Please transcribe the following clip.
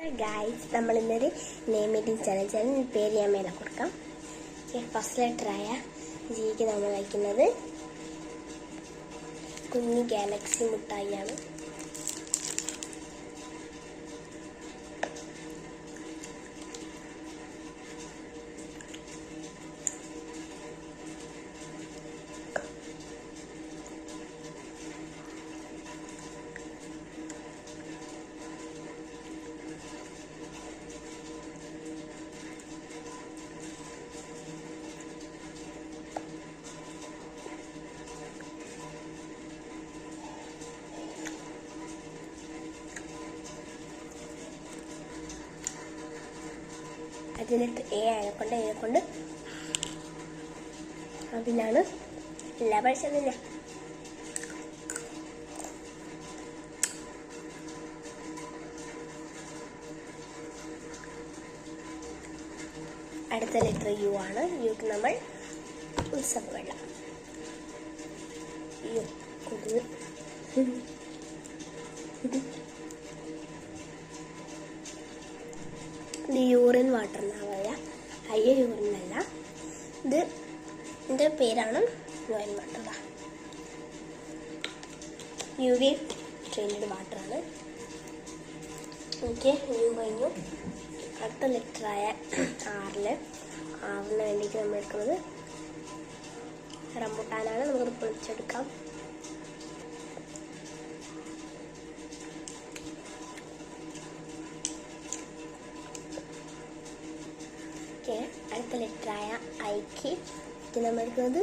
Hi guys, നമ്മൾ ഇന്നൊരു name meeting ചലഞ്ചാണ്. പേര് ഞാൻ മേലെ കൊടുക്കാം. ഫസ്റ്റ് ലെറ്ററായ ജിക്ക് നമ്മൾ വയ്ക്കുന്നത് കുഞ്ഞി ഗാലക്സി മുട്ടായിയാണ്. അതിനകത്ത് ഇതിനെക്കൊണ്ട് അതിലാണ് എല്ലാ പഠിച്ചതില്ല. അടുത്ത ലെറ്റർ യു ആണ്. യുക്ക് നമ്മൾ ഉത്സവവെള്ളം. യു കൊതുക്. ഇത് യൂറിൻ വാട്ടർ എന്നാണ് പറയുക. അയ്യ യൂറിൻ അല്ല, ഇതിൻ്റെ പേരാണ് urine water. U V trained വാട്ടറാണ്. ഓക്കെ, യു കഴിഞ്ഞു. അടുത്ത ലെറ്ററായ ആറിന് വേണ്ടിയിട്ട് നമ്മൾ എടുക്കുന്നത് റംബുട്ടാനാണ്. നമുക്ക് പൊളിച്ചെടുക്കാം. അടുത്ത ലെറ്ററായ ഐക്ക് നമ്മൾ എടുക്കുന്നത്